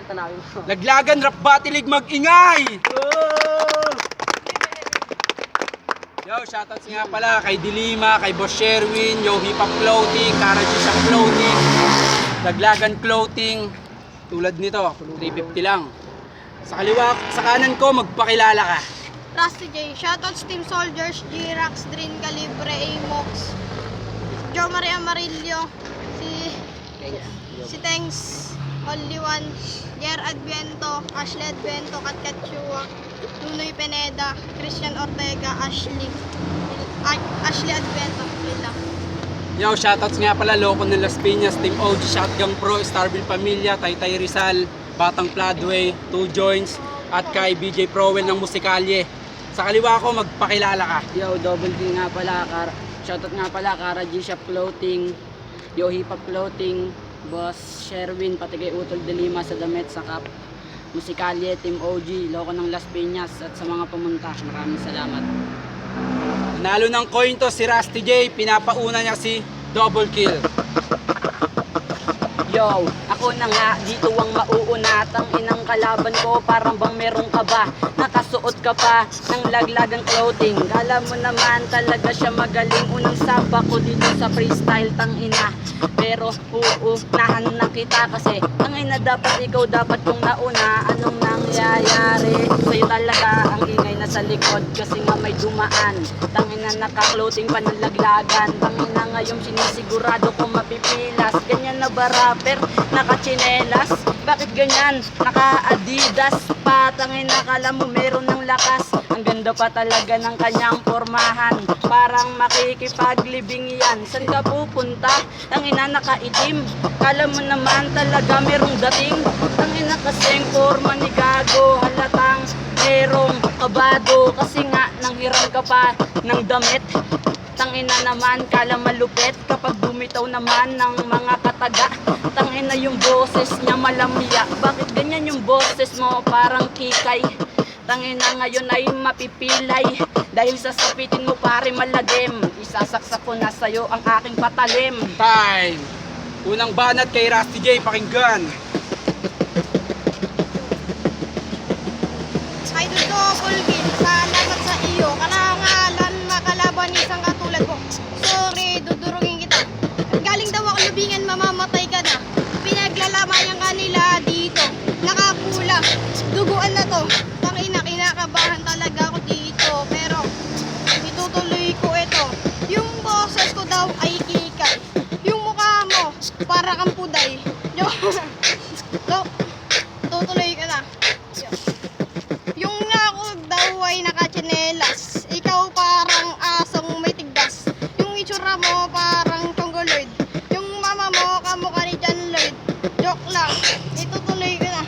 tanawin mo. Laglagan Rap Battle League, mag-ingay! Yo, shoutouts nga pala kay Dilima, kay Boss Sherwin, Yo Hip Hop Clothing, Karaji Shop Clothing, Laglagan Clothing, tulad nito, 350 lang. Sa kaliwa, sa kanan ko, magpakilala ka. Rusty J, shoutouts Team Soldiers, G-Rax, Dream Calibre, Amox, Joe Maria Amarillo, si Tanks, Only One, Jer Adviento, Ashley Adviento, Katkat Chua, Nunoy Pineda, Christian Ortega, Ashley Adviento, yun lang. Yo, shoutouts nga pala, Loco ng Las Piñas, Team OG, Shotgun Pro, Starville Pamilya, Taytay Rizal, Batang Pladway, Two Joints, at kay BJ Prowell ng Musikalye. Sa kaliwa ko, magpakilala ka. Yo, Double D nga pala, shoutout nga pala, Kara G Shop Clothing, Yo Hip Hop Clothing, Boss Sherwin, pati kay Utol Delima sa damit, sa Kap, Musikalye, Team OG, Loco ng Las Piñas, at sa mga pumunta, maraming salamat. Nalo ng coin to si Rusty J, pinapauna niya si Double Kill. Yo, ako na nga, dito ang mauuna. Inang kalaban ko, parang bang meron ka ba? Nakasuot ka pa ng laglagang clothing. Kala mo naman talaga siya magaling. Unang saba ko dito sa freestyle, tangina. Pero uunahan na kita kasi tangina, dapat ikaw dapat kong nauna. Anong nangyayari? Sa'yo talaga ang ingay na sa likod kasi nga may dumaan. Tangina, naka-clothing pa ng laglagan. Tangina, ngayon sinisigurado ko mapipilas. Ganyan na ba rapper? Naka-chinelas? Bakit ganyan? Naka-adidas pa. Tangina, kala mo meron ng lakas. Ang ganda pa talaga ng kanyang pormahan. Parang makikipaglibing yan. San ka pupunta? Tangina, nakaitim. Kala mo naman talaga merong dating. Tangina, kasing forma ni Gago. Halatang merong kabado. Kasi nga, nanghiram ka pa ng damit. Tangina naman, kala malupit kapag bumitaw naman ng mga kataga. Tangina yung boses niya malamya. Bakit ganyan yung boses mo? Parang kikay. Tangina ngayon ay mapipilay. Dahil sasapitin mo pare malagim. Isasaksak ko na sa'yo ang aking patalim. Time! Unang banat kay Rusty J, pakinggan. Idol Double Kill, salamat sa iyo. Karangalan makalaban isang katulad ko. Sorry, dudurugin kita. Galing daw ako lubingan, mamamatay ka na. Pinaglalaman kanila dito. Nakapula, duguan na to. Tangina, kinakabahan talaga ako dito. Pero itutuloy ko ito. Yung boses ko daw ay kikay. Yung mukha mo, para kang puday. Tutuloy ka na. Yung nga ako daw ay nakachinelas. Ikaw parang asong may tigdas. Yung itsura mo parang Tongoloid. Yung mama mo kamukha ni John Lloyd. Joke lang, itutuloy ko na.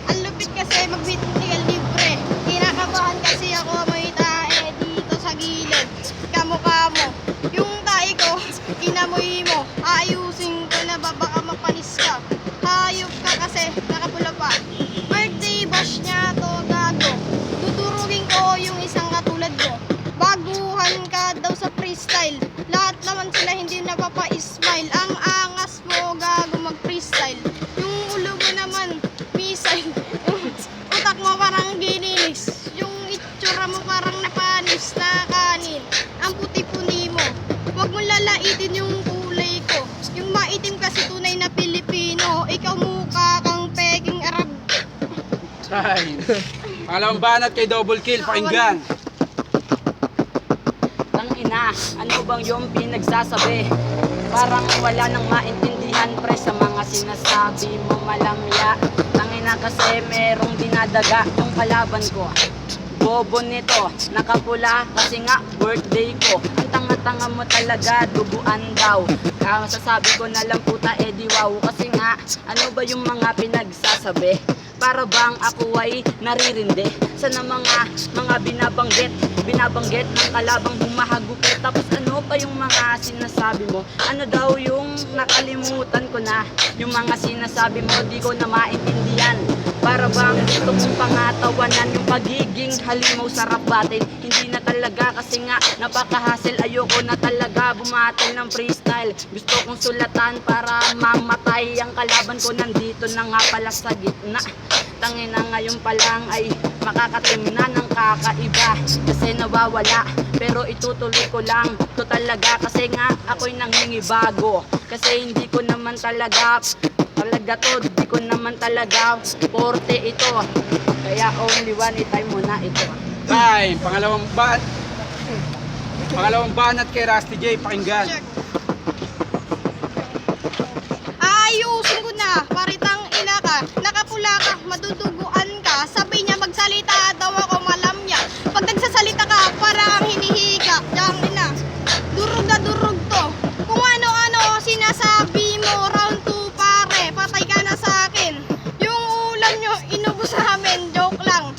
Ang lupit kasi magbitigal libre. Kinakabahan kasi ako may tae dito sa gilid. Kamukha mo. Yung tae ko, inamoy mo. Ayusin ko na ba baka mapanis ka. Hayop ka kasi nakapula pa. Birthday bash niya to gago. Dudurugin ko yung isang katulad mo. Baguhan ka daw sa freestyle. Lahat naman sila hindi napapa-smile. Ang angas mo gago mag-freestyle. Yung ulo mo naman missile. Yung utak mo parang gininis. Yung itsura mo parang napanis na kanin. Ang puti-puni mo. Huwag mo lalaitin yung kulay ko. Yung maitim kasi tunay na Pilipino. Ikaw mukha kang peking Arab. Time! Pangalawang banat kay Double Kill, pakinggan. Tangina, ano bang yung pinagsasabi? Parang wala nang maintindihan pre sa mga sinasabi mo malamya. Tangina kasi merong dinadaga yung kalaban ko. Bobo nito, nakapula kasi nga birthday ko. Ang tanga-tanga mo talaga, duguan daw. Masasabi ko na lang puta edi wow. Kasi nga, ano ba yung mga pinagsasabi? Para bang ako ay naririndi sana mga binabanggit ng kalabang humahagupit. Tapos ano pa yung mga sinasabi mo? Ano daw yung nakalimutan ko na? Yung mga sinasabi mo di ko na maintindihan. Para bang gusto mong pangatawanan? Yung pagiging halimaw sarap batin, hindi na talaga kasi nga napaka-hassle. Ayoko na talaga bumatil ng freestyle. Gusto kong sulatan para mamatay ang kalaban ko. Nandito na nga pala sa gitna. Tangina ngayon pa lang ay makakatim na ng kakaiba. Kasi nawawala pero itutuloy ko lang to talaga. Kasi nga ako'y nangingibago. Kasi hindi ko naman talaga to, di ko naman talaga porte ito. Kaya only one time muna ito. Time, pangalawang banat kay Rusty J, pakinggan. Check. Ayusin ko na, paritang ina ka, nakapula ka, maduduguan ka. Sabi niya magsalita daw ako malamya. Pag nagsasalita ka, para ang hinihiga. Diyang ina, durug na durug to. Kung ano-ano sinasabi mo, round 2 pare, patay ka na sa akin. Yung ulam nyo, inubos namin, joke lang.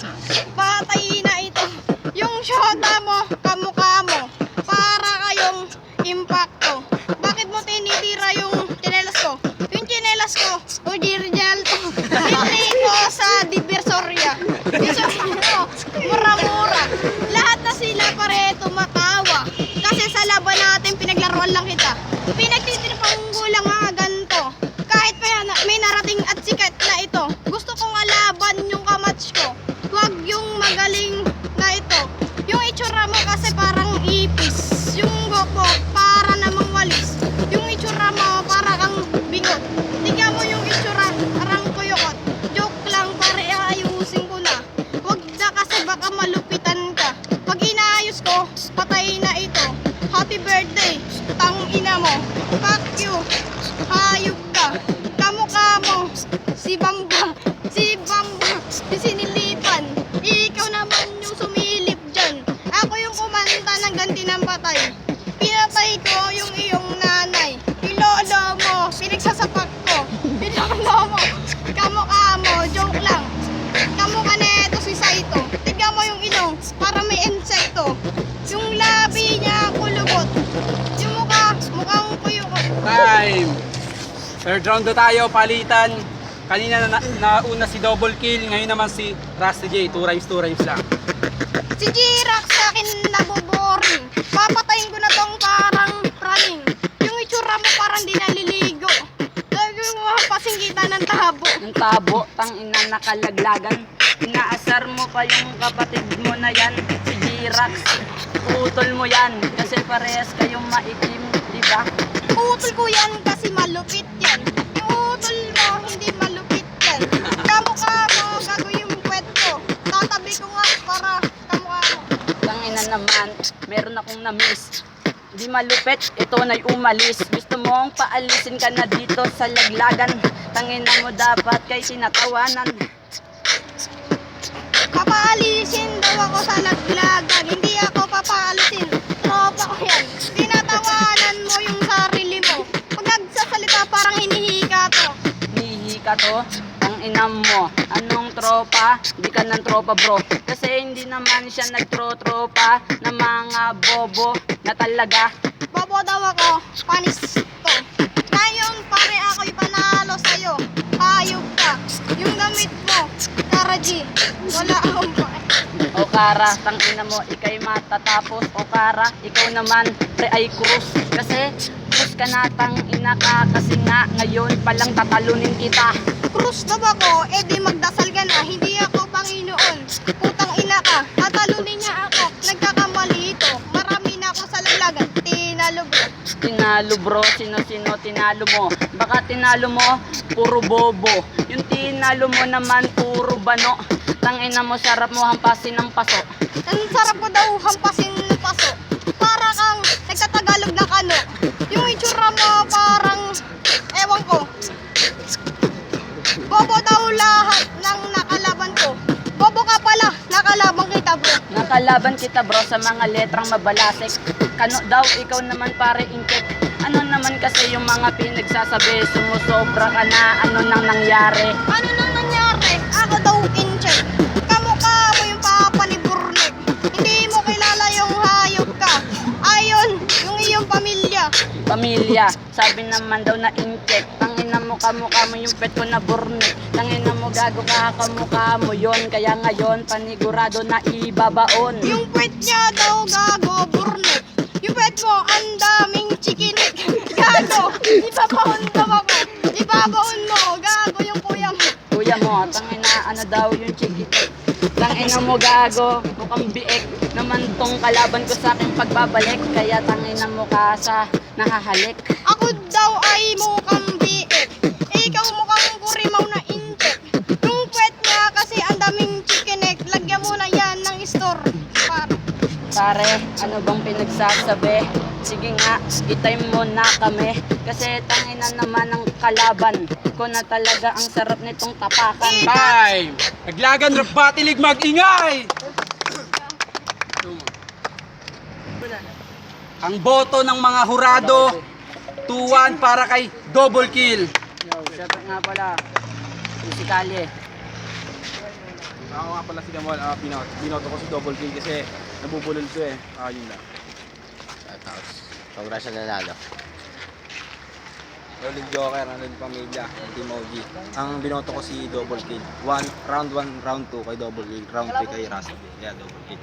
Patay na ito. Yung shota mo, kamukha mo, para kayong impacto. Bakit mo tinitira yung tsinelas ko? Yung tsinelas ko, original to. Hindi ko sa Diversoria. Mura-mura. Lahat na sila pare tumatawa. Kasi sa laban natin, pinaglaruan lang kita. Pinagtitirpang ko lang mga ganito. Kahit may narating at sikat na ito. Gusto kong alaban yung kamatch ko. Huwag yung magaling na ito. Yung itsura mo kasi parang ipis. Yung gopo para namang walis. Yung itsura mo para kang bingot. Tingnan mo yung itsura parang kuyokot. Joke lang pare, ayusin ko na. Huwag na kasi baka malupitan ka. Pag inaayos ko, patay na ito. Happy birthday, tang ina mo. Fuck you, hayop ka. Kamukha mo, si Bamba, si sinilipan. Ikaw naman yung sumilip dyan. Ako yung kumanta ng ganti ng patay. Pinatay ko yung iyong nanay. Yung lolo mo, pinagsasapak ko. Pinakalo mo, kamukha mo, joke lang. Kamukha neto si Saito. Tignan mo yung ilong, para may insekto. Yung labi niya kulubot. Yung mukhang kuyukot. Time. Third round na tayo, palitan. Kanina nauna si double kill, ngayon naman si Rusty J, 2 rhymes lang. Si Jirax sa akin naboboring. Papatayin ko na tong parang running. Yung itsura mo parang di naliligo. Lagi mo pasinggitan ng tabo. Yung tabo, tang ina nakalaglagan. Inaasar mo pa yung kapatid mo na yan, si Jirax. Utol mo yan, kasi parehas kayong maitim, di ba? Utol ko yan kasi malupit yan. Yung utol mo hindi malupit yan. Kamukha mo, gago yung puwet ko. Tatabi ko nga para kamukha mo. Tang ina naman, meron akong na-miss. Di malupit, ito na'y umalis. Gusto mong paalisin ka na dito sa laglagan. Tangina mo dapat kay sinatawanan. Papaalisin daw ako sa laglagan. Hindi ako papaalisin. Tropa ko yan. Tinatawanan mo yung sarili mo. Pag nagsasalita parang hinihika to. Hihi ka to, tang ina mo. Anong tropa? Di ka ng tropa bro. Kasi hindi naman siya nagtro-tropa na mga bobo na talaga. Bobo daw ako. Panis to. Ngayon pare ako'y panalo sa'yo. Hayop ka. Yung gamit mo. Karaji. Wala akong pa. O Kara, tang ina mo, ikay matatapos. O Kara, ikaw naman, pre ay krus. Kasi, krus ka na, tang ina ka. Kasi nga, ngayon palang tatalunin kita. Krus daw ako. Eh di magdasal ka na. Hindi ako Panginoon. Putang ina ka. Tatalunin niya ako. Nagkakamali ito. Marami na ako sa laglagan. Tinalo bro. Tinalo bro, sino-sino tinalo mo? Baka tinalo mo, puro bobo. Yung tinalo mo naman, puro bano. Tangina mo, sarap mo hampasin ng paso. Ang sarap ko daw hampasin ng paso. Para kang nagtatagalog ng ano. Yung itsura mo parang, ewan ko. Bobo daw lahat ng nakalaban ko. Bobo ka pala, nakalaban kita bro. Nakalaban kita bro sa mga letrang mabalasik. Kano daw, ikaw naman pare inkit. Ano naman kasi yung mga pinagsasabi, sumusobra ka na, ano nang nangyari? Ano nang nangyari? Ako daw in-check. Kamukha mo yung papa ni Burnek. Hindi mo kilala yung hayop ka. Ayon, yung iyong pamilya. Pamilya, sabi naman daw na inkit. Tangina mo, kamukha mo yung pet ko na burnik. Tangina mo, gago kakamukha mo yon. Kaya ngayon panigurado na ibabaon. Yung puwet niya daw gago, burnet. Yung puwet mo, ang daming chikinik. Gago, ibabaon daw ako. Ibabaon mo, gago yung kuya mo. Kuya mo, tangina ano daw yung chikitik. Tangina mo gago, mukhang biik naman tong kalaban ko sa aking pagbabalik. Kaya tangina mo ka sa nahahalik. Ako daw ay mukhang biik. Ikaw mukhang kurimaw na injek. Yung puwet niya kasi ang daming chikinik. Lagyan mo na yan ng store. Pare, ano bang pinagsasabi? Sige nga, itime mo na kami. Kasi tangina naman ang kalaban ko na talaga ang sarap nitong tapakan. Time! Naglagan rap batilig mag-ingay! Ang boto ng mga hurado, 2-1 para kay Double Kill. Yo, shoutout nga pala. Si Kali. Ako nga pala si Gamal, binoto ko si Double Kill kasi nabubulol ko eh. Yun lang. Shoutouts. Congrats na nanalo. Rolling Joker, Rolling Pamilya, Team OG. Ang binoto ko si Double Kill. Round 1, round 2 kay Double Kill, round 3 kay Rusty. Kaya Double Kill.